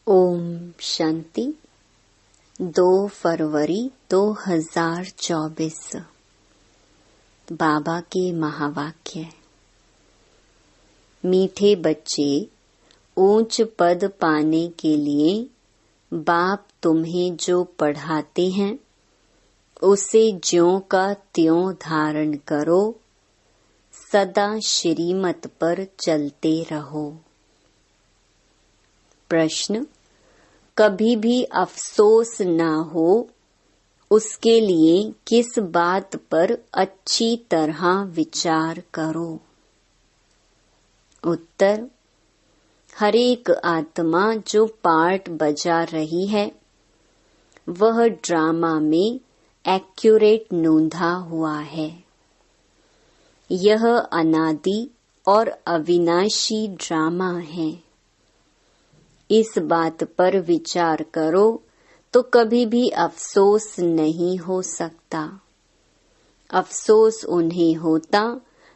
ओम शांति। 2 फरवरी 2024 बाबा के महावाक्य। मीठे बच्चे, ऊंच पद पाने के लिए बाप तुम्हें जो पढ़ाते हैं उसे ज्यों का त्यों धारण करो, सदा श्रीमत पर चलते रहो। प्रश्न, कभी भी अफसोस ना हो उसके लिए किस बात पर अच्छी तरह विचार करो। उत्तर, हर एक आत्मा जो पार्ट बजा रही है वह ड्रामा में एक्यूरेट नोंधा हुआ है। यह अनादि और अविनाशी ड्रामा है। इस बात पर विचार करो तो कभी भी अफसोस नहीं हो सकता। अफसोस उन्हें होता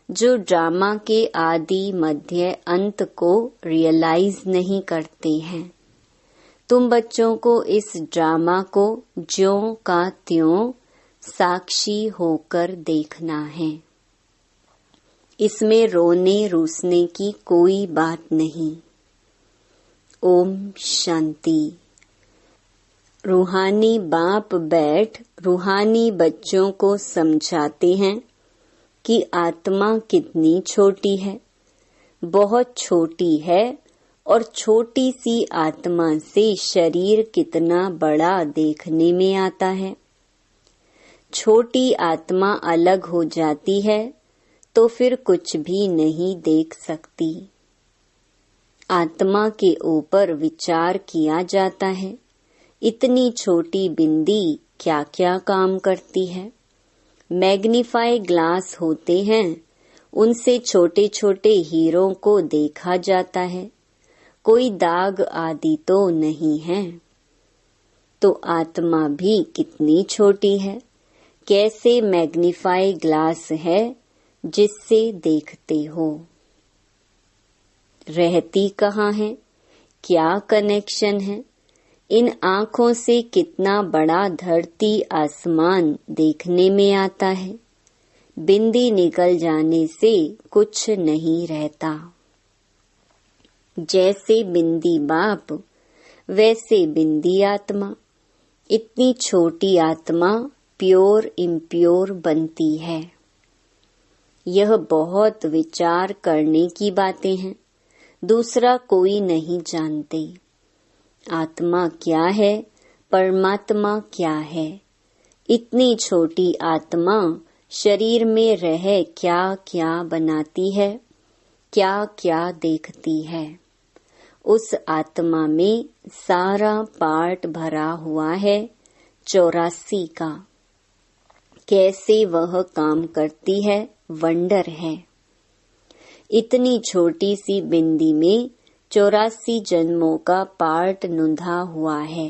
जो ड्रामा के आदि मध्य अंत को रियलाइज नहीं करते हैं। तुम बच्चों को इस ड्रामा को ज्यों का त्यों साक्षी होकर देखना है। इसमें रोने रूसने की कोई बात नहीं। ओम शांति। रूहानी बाप बैठ रूहानी बच्चों को समझाते हैं कि आत्मा कितनी छोटी है, बहुत छोटी है, और छोटी सी आत्मा से शरीर कितना बड़ा देखने में आता है। छोटी आत्मा अलग हो जाती है तो फिर कुछ भी नहीं देख सकती। आत्मा के ऊपर विचार किया जाता है, इतनी छोटी बिंदी क्या क्या काम करती है। मैग्नीफाई ग्लास होते हैं, उनसे छोटे छोटे हीरों को देखा जाता है, कोई दाग आदि तो नहीं है। तो आत्मा भी कितनी छोटी है, कैसे मैग्नीफाई ग्लास है जिससे देखते हो। रहती कहाँ है, क्या कनेक्शन है। इन आँखों से कितना बड़ा धरती आसमान देखने में आता है। बिंदी निकल जाने से कुछ नहीं रहता। जैसे बिंदी बाप वैसे बिंदी आत्मा। इतनी छोटी आत्मा प्योर इम्प्योर बनती है। यह बहुत विचार करने की बातें हैं, दूसरा कोई नहीं जानते। आत्मा क्या है, परमात्मा क्या है। इतनी छोटी आत्मा शरीर में रह क्या क्या बनाती है, क्या क्या देखती है। उस आत्मा में सारा पार्ट भरा हुआ है 84 का। कैसे वह काम करती है, वंडर है। इतनी छोटी सी बिंदी में 84 जन्मों का पार्ट नुंधा हुआ है।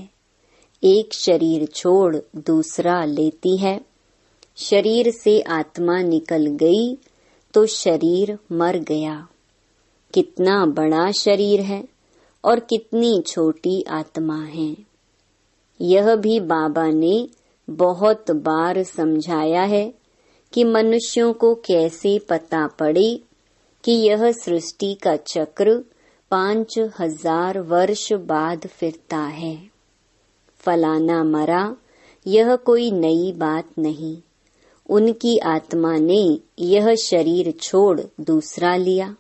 एक शरीर छोड़ दूसरा लेती है। शरीर से आत्मा निकल गई तो शरीर मर गया। कितना बड़ा शरीर है और कितनी छोटी आत्मा है। यह भी बाबा ने बहुत बार समझाया है कि मनुष्यों को कैसे पता पड़े कि यह सृष्टि का चक्र 5000 वर्ष बाद फिरता है। फलाना मरा, यह कोई नई बात नहीं। उनकी आत्मा ने यह शरीर छोड़ दूसरा लिया।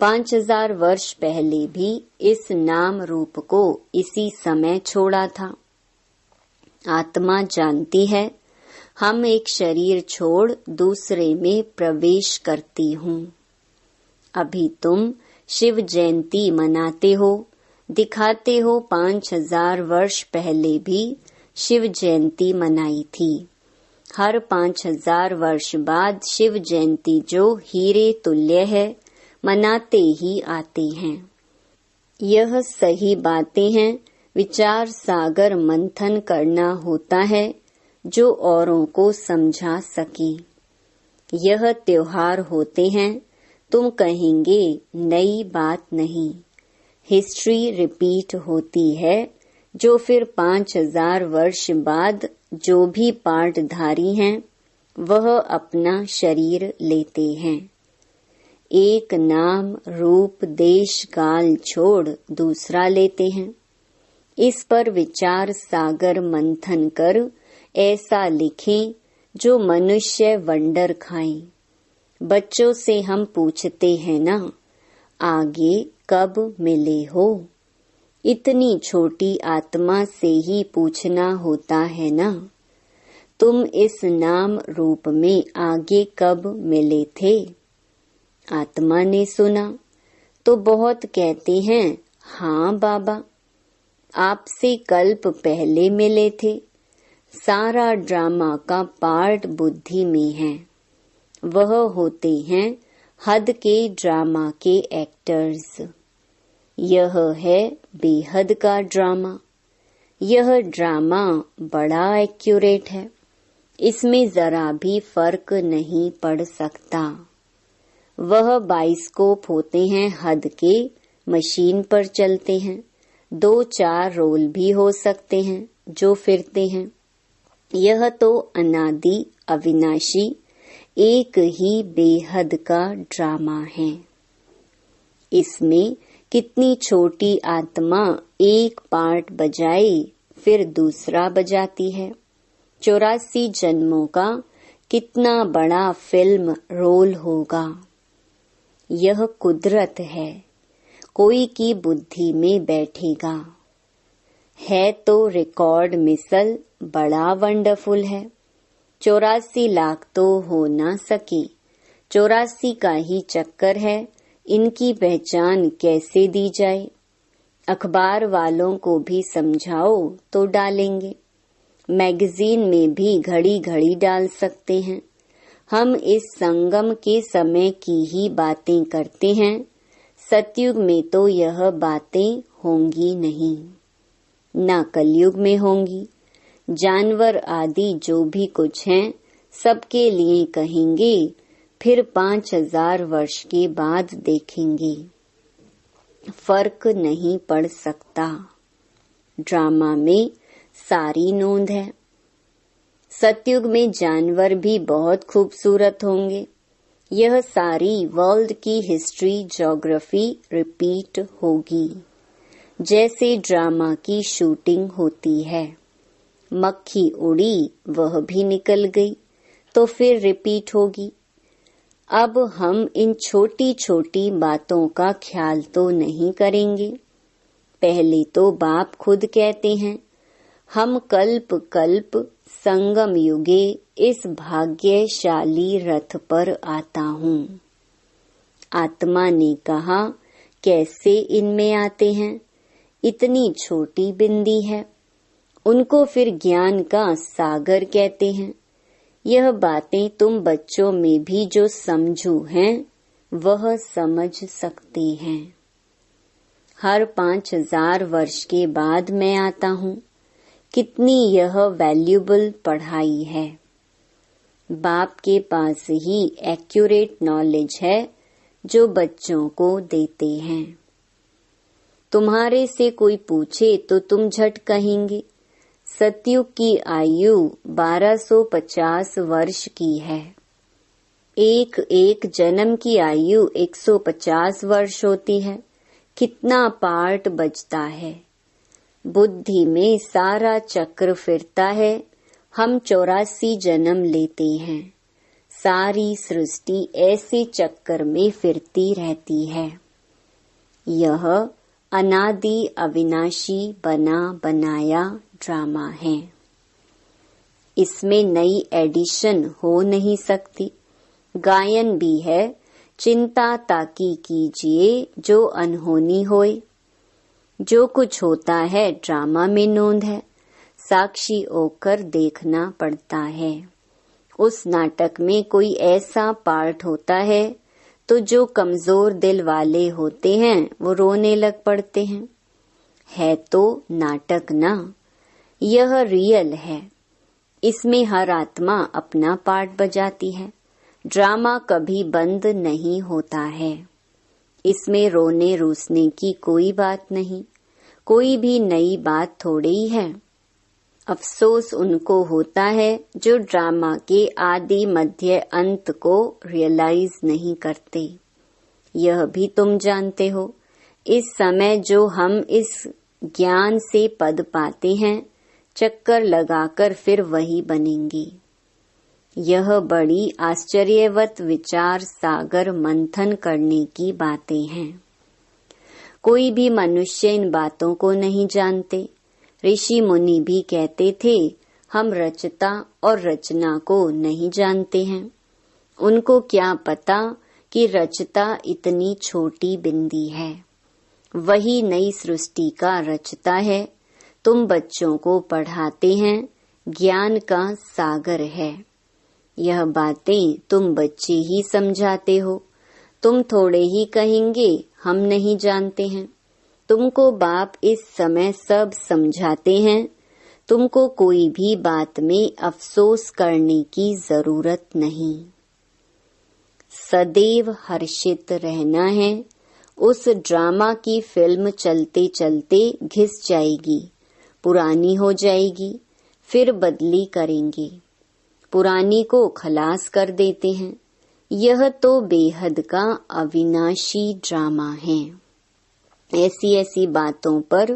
5000 वर्ष पहले भी इस नाम रूप को इसी समय छोड़ा था। आत्मा जानती है, हम एक शरीर छोड़ दूसरे में प्रवेश करती हूँ। अभी तुम शिव जयंती मनाते हो, दिखाते हो 5000 वर्ष पहले भी शिव जयंती मनाई थी। हर 5000 वर्ष बाद शिव जयंती जो हीरे तुल्य है, मनाते ही आते हैं। यह सही बातें हैं। विचार सागर मंथन करना होता है जो औरों को समझा सके। यह त्योहार होते हैं, तुम कहेंगे नई बात नहीं। हिस्ट्री रिपीट होती है, जो फिर 5000 वर्ष बाद जो भी पार्टधारी हैं वह अपना शरीर लेते हैं। एक नाम रूप देश काल छोड़ दूसरा लेते हैं। इस पर विचार सागर मंथन कर ऐसा लिखें जो मनुष्य वंडर खाएं। बच्चों से हम पूछते हैं ना, आगे कब मिले हो? इतनी छोटी आत्मा से ही पूछना होता है ना, तुम इस नाम रूप में आगे कब मिले थे? आत्मा ने सुना तो बहुत कहते हैं, हाँ बाबा, आपसे कल्प पहले मिले थे। सारा ड्रामा का पार्ट बुद्धि में है। वह होते हैं हद के ड्रामा के एक्टर्स। यह है बेहद का ड्रामा। यह ड्रामा बड़ा एक्यूरेट है। इसमें जरा भी फर्क नहीं पड़ सकता। वह बाइस्कोप होते हैं हद के, मशीन पर चलते हैं। 2-4 रोल भी हो सकते हैं जो फिरते हैं। यह तो अनादि अविनाशी एक ही बेहद का ड्रामा है। इसमें कितनी छोटी आत्मा एक पार्ट बजाए फिर दूसरा बजाती है। 84 जन्मों का कितना बड़ा फिल्म रोल होगा। यह कुदरत है, कोई की बुद्धि में बैठेगा। है तो रिकॉर्ड मिसल बड़ा वंडरफुल है। 84 लाख तो हो ना सके। 84 का ही चक्कर है। इनकी पहचान कैसे दी जाए? अखबार वालों को भी समझाओ तो डालेंगे। मैगजीन में भी घड़ी घड़ी डाल सकते हैं। हम इस संगम के समय की ही बातें करते हैं। सतयुग में तो यह बातें होंगी नहीं, ना कलयुग में होंगी। जानवर आदि जो भी कुछ हैं सबके लिए कहेंगे, फिर 5000 वर्ष के बाद देखेंगे। फर्क नहीं पड़ सकता। ड्रामा में सारी नोंद है। सतयुग में जानवर भी बहुत खूबसूरत होंगे। यह सारी वर्ल्ड की हिस्ट्री ज्योग्राफी रिपीट होगी, जैसे ड्रामा की शूटिंग होती है। मक्खी उड़ी, वह भी निकल गई, तो फिर रिपीट होगी। अब हम इन छोटी छोटी बातों का ख्याल तो नहीं करेंगे। पहले तो बाप खुद कहते हैं, हम कल्प कल्प संगम युगे इस भाग्यशाली रथ पर आता हूँ। आत्मा ने कहा, कैसे इनमें आते हैं? इतनी छोटी बिंदी है। उनको फिर ज्ञान का सागर कहते हैं। यह बातें तुम बच्चों में भी जो समझू हैं वह समझ सकते हैं। हर 5000 वर्ष के बाद मैं आता हूँ। कितनी यह वैल्यूबल पढ़ाई है। बाप के पास ही एक्यूरेट नॉलेज है जो बच्चों को देते हैं। तुम्हारे से कोई पूछे तो तुम झट कहेंगे, सतयुग की आयु 1250 वर्ष की है। एक एक जन्म की आयु 150 वर्ष होती है। कितना पार्ट बचता है। बुद्धि में सारा चक्र फिरता है। हम 84 जन्म लेते हैं। सारी सृष्टि ऐसे चक्कर में फिरती रहती है। यह अनादि अविनाशी बना बनाया ड्रामा है। इसमें नई एडिशन हो नहीं सकती। गायन भी है, चिंता ताकी कीजिए जो अनहोनी होए। जो कुछ होता है ड्रामा में नोंद है। साक्षी होकर देखना पड़ता है। उस नाटक में कोई ऐसा पार्ट होता है तो जो कमजोर दिल वाले होते हैं वो रोने लग पड़ते हैं। है तो नाटक ना, यह रियल है। इसमें हर आत्मा अपना पार्ट बजाती है। ड्रामा कभी बंद नहीं होता है। इसमें रोने रूसने की कोई बात नहीं, कोई भी नई बात थोड़ी ही है। अफसोस उनको होता है जो ड्रामा के आदि मध्य अंत को रियलाइज नहीं करते। यह भी तुम जानते हो, इस समय जो हम इस ज्ञान से पद पाते हैं, चक्कर लगाकर फिर वही बनेंगे। यह बड़ी आश्चर्यवत विचार सागर मंथन करने की बातें हैं। कोई भी मनुष्य इन बातों को नहीं जानते। ऋषि मुनि भी कहते थे, हम रचता और रचना को नहीं जानते हैं। उनको क्या पता कि रचता इतनी छोटी बिंदी है, वही नई सृष्टि का रचता है। तुम बच्चों को पढ़ाते हैं, ज्ञान का सागर है। यह बातें तुम बच्चे ही समझाते हो। तुम थोड़े ही कहेंगे हम नहीं जानते हैं। तुमको बाप इस समय सब समझाते हैं। तुमको कोई भी बात में अफसोस करने की जरूरत नहीं। सदैव हर्षित रहना है। उस ड्रामा की फिल्म चलते चलते घिस जाएगी, पुरानी हो जाएगी, फिर बदली करेंगे, पुरानी को खलास कर देते हैं। यह तो बेहद का अविनाशी ड्रामा है। ऐसी ऐसी बातों पर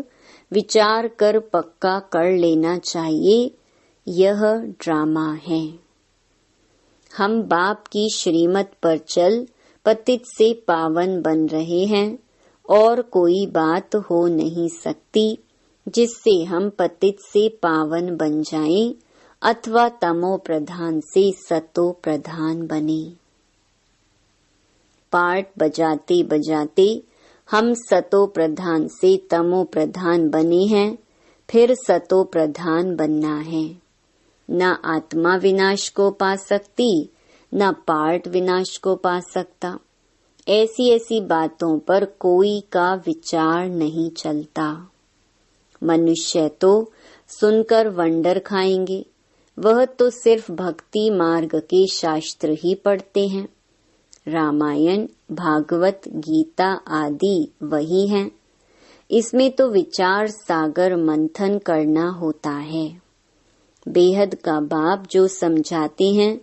विचार कर पक्का कर लेना चाहिए, यह ड्रामा है। हम बाप की श्रीमत पर चल पतित से पावन बन रहे हैं और कोई बात हो नहीं सकती जिससे हम पतित से पावन बन जाएं अथवा तमो प्रधान से सतो प्रधान बने। पार्ट बजाते बजाते हम सतो प्रधान से तमो प्रधान बने हैं, फिर सतो प्रधान बनना है। न आत्मा विनाश को पा सकती, न पार्ट विनाश को पा सकता। ऐसी ऐसी बातों पर कोई का विचार नहीं चलता। मनुष्य तो सुनकर वंडर खाएंगे, वह तो सिर्फ भक्ति मार्ग के शास्त्र ही पढ़ते हैं। रामायण, भागवत, गीता आदि वही हैं। इसमें तो विचार सागर मंथन करना होता है। बेहद का बाप जो समझाते हैं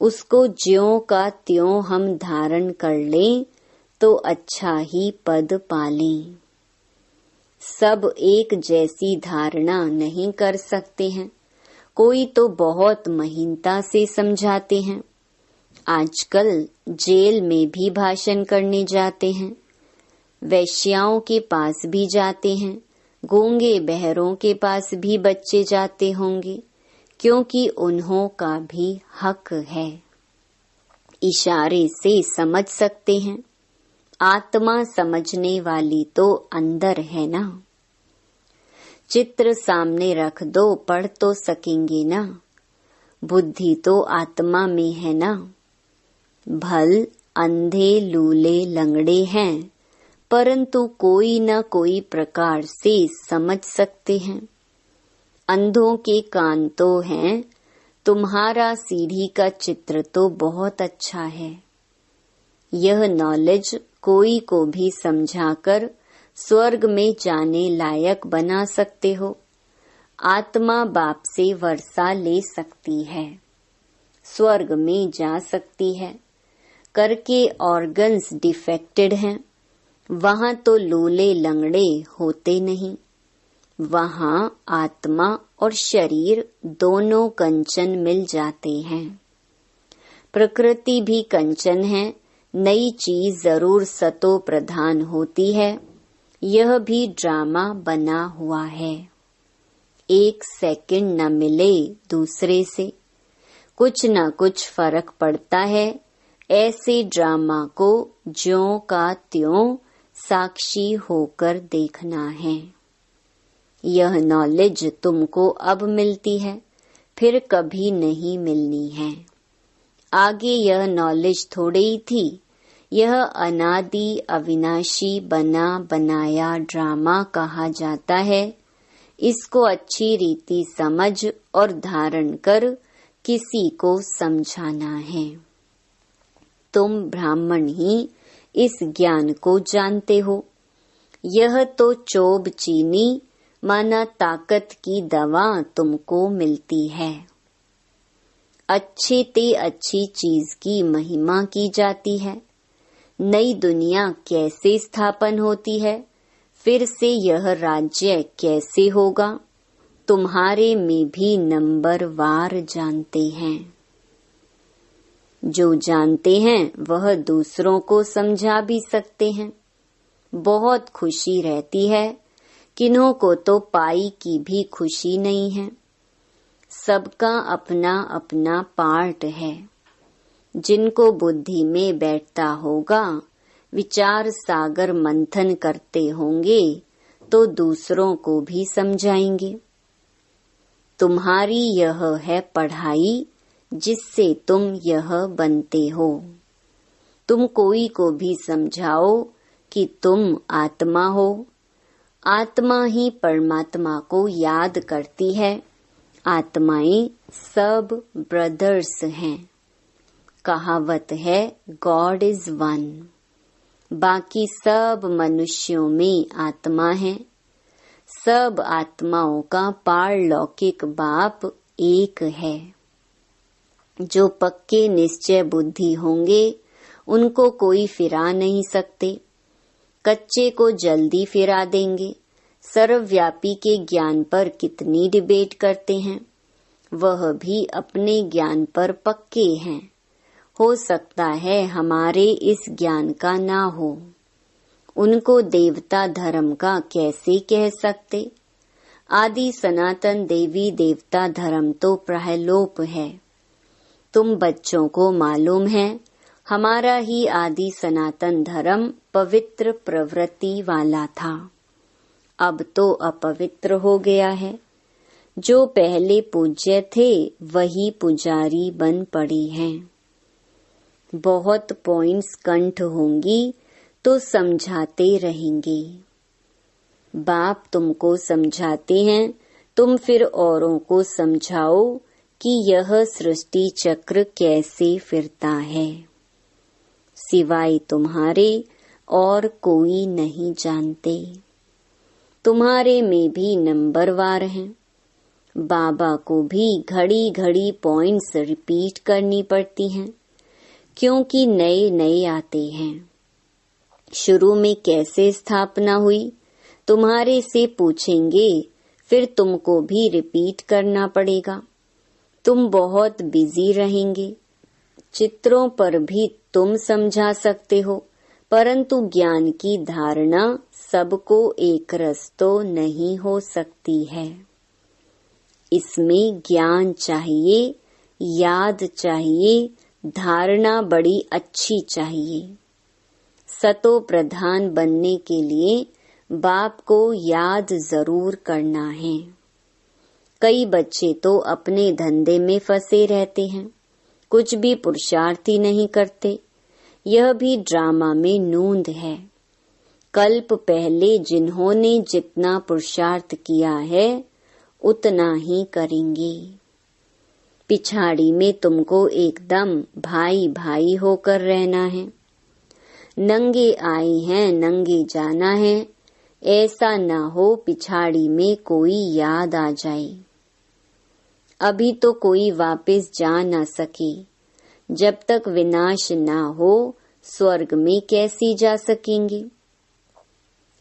उसको ज्यों का त्यों हम धारण कर लें तो अच्छा ही पद पालें। सब एक जैसी धारणा नहीं कर सकते हैं। कोई तो बहुत महीनता से समझाते हैं। आजकल जेल में भी भाषण करने जाते हैं, वैश्याओं के पास भी जाते हैं, गूंगे बहरों के पास भी बच्चे जाते होंगे, क्योंकि उन्हों का भी हक है। इशारे से समझ सकते हैं। आत्मा समझने वाली तो अंदर है ना। चित्र सामने रख दो, पढ़ तो सकेंगे ना। बुद्धि तो आत्मा में है ना। भल अंधे लूले लंगड़े हैं, परंतु कोई न कोई प्रकार से समझ सकते हैं। अंधों के कान तो हैं। तुम्हारा सीढ़ी का चित्र तो बहुत अच्छा है। यह नॉलेज कोई को भी समझाकर स्वर्ग में जाने लायक बना सकते हो। आत्मा बाप से वर्षा ले सकती है, स्वर्ग में जा सकती है। करके ऑर्गन्स डिफेक्टेड हैं, वहां तो लूले लंगड़े होते नहीं। वहां आत्मा और शरीर दोनों कंचन मिल जाते हैं। प्रकृति भी कंचन है। नई चीज जरूर सतो प्रधान होती है। यह भी ड्रामा बना हुआ है। एक सेकंड न मिले दूसरे से, कुछ न कुछ फर्क पड़ता है। ऐसे ड्रामा को ज्यों का त्यों साक्षी होकर देखना है। यह नॉलेज तुमको अब मिलती है, फिर कभी नहीं मिलनी है। आगे यह नॉलेज थोड़ी ही थी। यह अनादि अविनाशी बना बनाया ड्रामा कहा जाता है। इसको अच्छी रीति समझ और धारण कर किसी को समझाना है। तुम ब्राह्मण ही इस ज्ञान को जानते हो। यह तो चोब चीनी माना ताकत की दवा तुमको मिलती है। अच्छे ते अच्छी चीज की महिमा की जाती है। नई दुनिया कैसे स्थापन होती है, फिर से यह राज्य कैसे होगा, तुम्हारे में भी नंबरवार जानते हैं। जो जानते हैं वह दूसरों को समझा भी सकते हैं। बहुत खुशी रहती है, किन्हों को तो पाई की भी खुशी नहीं है। सबका अपना अपना पार्ट है। जिनको बुद्धि में बैठता होगा, विचार सागर मंथन करते होंगे तो दूसरों को भी समझाएंगे। तुम्हारी यह है पढ़ाई जिससे तुम यह बनते हो। तुम कोई को भी समझाओ कि तुम आत्मा हो। आत्मा ही परमात्मा को याद करती है। आत्माएं सब ब्रदर्स हैं। कहावत है गॉड इज वन। बाकी सब मनुष्यों में आत्मा है। सब आत्माओं का पारलौकिक बाप एक है। जो पक्के निश्चय बुद्धि होंगे उनको कोई फिरा नहीं सकते। कच्चे को जल्दी फिरा देंगे। सर्वव्यापी के ज्ञान पर कितनी डिबेट करते हैं। वह भी अपने ज्ञान पर पक्के हैं। हो सकता है हमारे इस ज्ञान का ना हो। उनको देवता धर्म का कैसे कह सकते। आदि सनातन देवी देवता धर्म तो प्रहलोप है। तुम बच्चों को मालूम है हमारा ही आदि सनातन धर्म पवित्र प्रवृत्ति वाला था। अब तो अपवित्र हो गया है। जो पहले पूज्य थे वही पुजारी बन पड़े हैं। बहुत पॉइंट्स कंठ होंगी तो समझाते रहेंगे। बाप तुमको समझाते हैं, तुम फिर औरों को समझाओ कि यह सृष्टि चक्र कैसे फिरता है। सिवाय तुम्हारे और कोई नहीं जानते। तुम्हारे में भी नंबरवार हैं। बाबा को भी घड़ी घड़ी पॉइंट्स रिपीट करनी पड़ती हैं, क्योंकि नए नए आते हैं। शुरू में कैसे स्थापना हुई तुम्हारे से पूछेंगे, फिर तुमको भी रिपीट करना पड़ेगा। तुम बहुत बिजी रहेंगे। चित्रों पर भी तुम समझा सकते हो, परंतु ज्ञान की धारणा सबको एक रस तो नहीं हो सकती है। इसमें ज्ञान चाहिए, याद चाहिए, धारणा बड़ी अच्छी चाहिए। सतो प्रधान बनने के लिए बाप को याद जरूर करना है। कई बच्चे तो अपने धंधे में फंसे रहते हैं, कुछ भी पुरुषार्थ ही नहीं करते। यह भी ड्रामा में नूंद है। कल्प पहले जिन्होंने जितना पुरुषार्थ किया है उतना ही करेंगे। पिछाड़ी में तुमको एकदम भाई भाई होकर रहना है। नंगे आए हैं नंगे जाना है। ऐसा न हो पिछाड़ी में कोई याद आ जाए। अभी तो कोई वापस जा न सके। जब तक विनाश ना हो स्वर्ग में कैसी जा सकेंगे।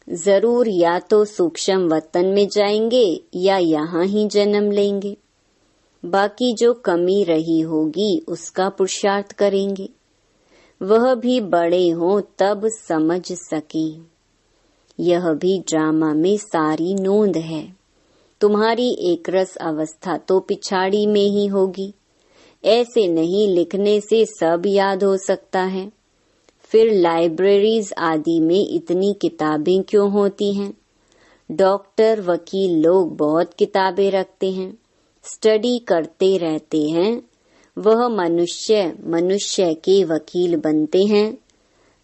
जरूर या तो सूक्ष्म वतन में जाएंगे या यहाँ ही जन्म लेंगे। बाकी जो कमी रही होगी उसका पुरुषार्थ करेंगे। वह भी बड़े हों तब समझ सके। यह भी ड्रामा में सारी नोंद है। तुम्हारी एकरस अवस्था तो पिछाड़ी में ही होगी। ऐसे नहीं लिखने से सब याद हो सकता है। फिर लाइब्रेरीज आदि में इतनी किताबें क्यों होती हैं। डॉक्टर वकील लोग बहुत किताबें रखते हैं, स्टडी करते रहते हैं। वह मनुष्य के वकील बनते हैं।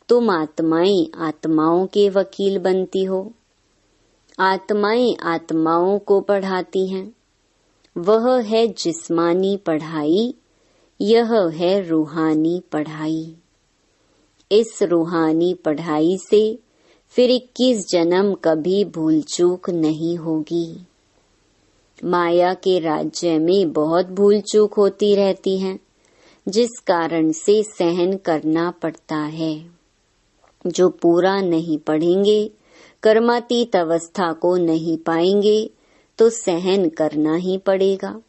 तुम आत्माएं आत्माओं के वकील बनती हो। आत्माएं आत्माओं को पढ़ाती हैं। वह है जिस्मानी पढ़ाई, यह है रूहानी पढ़ाई। इस रूहानी पढ़ाई से फिर 21 जन्म कभी भूल चूक नहीं होगी। माया के राज्य में बहुत भूल चूक होती रहती है, जिस कारण से सहन करना पड़ता है। जो पूरा नहीं पढ़ेंगे, कर्मातीत अवस्था को नहीं पाएंगे, तो सहन करना ही पड़ेगा।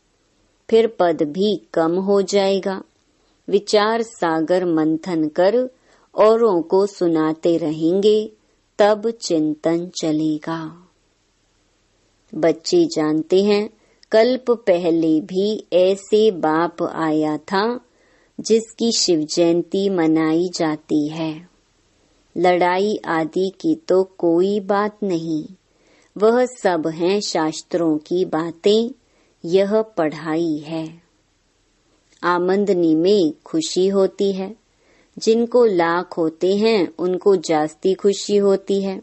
फिर पद भी कम हो जाएगा। विचार सागर मंथन कर औरों को सुनाते रहेंगे, तब चिंतन चलेगा। बच्चे जानते हैं, कल्प पहले भी ऐसे बाप आया था जिसकी शिव जयंती मनाई जाती है। लड़ाई आदि की तो कोई बात नहीं, वह सब हैं शास्त्रों की बातें, यह पढ़ाई है। आमदनी में खुशी होती है। जिनको लाख होते हैं उनको जास्ती खुशी होती है।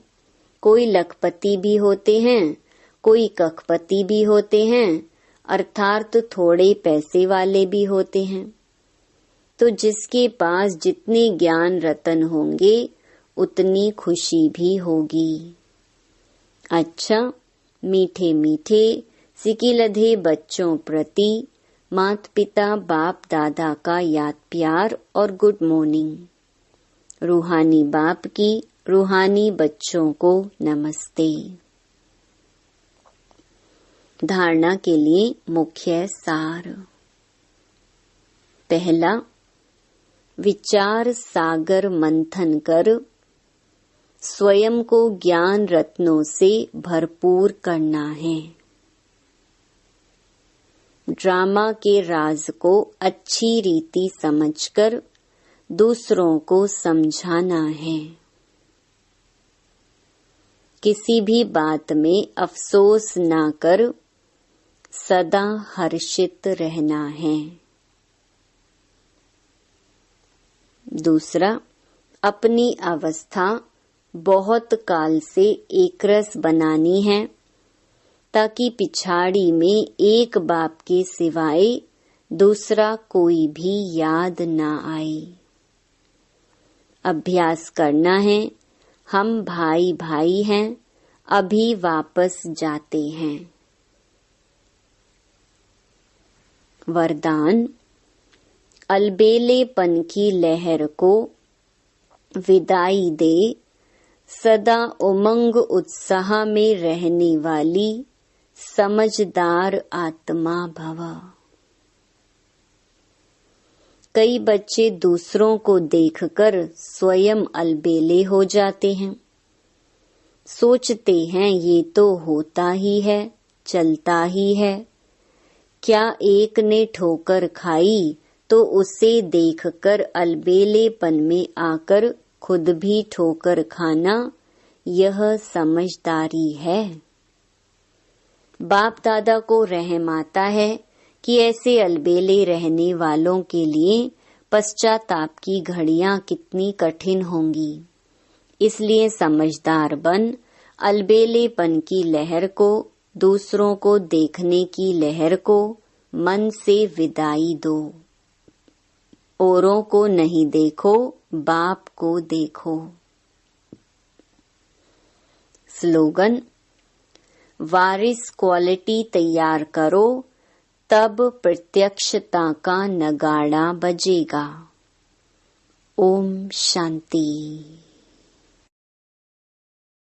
कोई लखपति भी होते हैं, कोई कखपति भी होते हैं, अर्थात थोड़े पैसे वाले भी होते हैं। तो जिसके पास जितने ज्ञान रतन होंगे उतनी खुशी भी होगी। अच्छा, मीठे मीठे सिकिलधे बच्चों प्रति माता पिता बाप दादा का याद प्यार और गुड मॉर्निंग। रूहानी बाप की रूहानी बच्चों को नमस्ते। धारणा के लिए मुख्य सार। पहला, विचार सागर मंथन कर स्वयं को ज्ञान रत्नों से भरपूर करना है। ड्रामा के राज को अच्छी रीति समझकर दूसरों को समझाना है। किसी भी बात में अफसोस ना कर सदा हर्षित रहना है। दूसरा, अपनी अवस्था बहुत काल से एकरस बनानी है, ताकि पिछाड़ी में एक बाप के सिवाय दूसरा कोई भी याद ना आए। अभ्यास करना है, हम भाई भाई हैं, अभी वापस जाते हैं। वरदान, अलबेलेपन की लहर को विदाई दे, सदा उमंग उत्साह में रहने वाली समझदार आत्मा भव। कई बच्चे दूसरों को देखकर स्वयं अलबेले हो जाते हैं। सोचते हैं ये तो होता ही है, चलता ही है। क्या एक ने ठोकर खाई तो उसे देखकर अलबेलेपन में आकर खुद भी ठोकर खाना, यह समझदारी है। बाप दादा को रहम आता है कि ऐसे अलबेले रहने वालों के लिए पश्चाताप की घड़ियां कितनी कठिन होंगी। इसलिए समझदार बन अलबेलेपन की लहर को, दूसरों को देखने की लहर को मन से विदाई दो। औरों को नहीं देखो, बाप को देखो। स्लोगन, वारिस क्वालिटी तैयार करो, तब प्रत्यक्षता का नगाड़ा बजेगा। ओम शांति।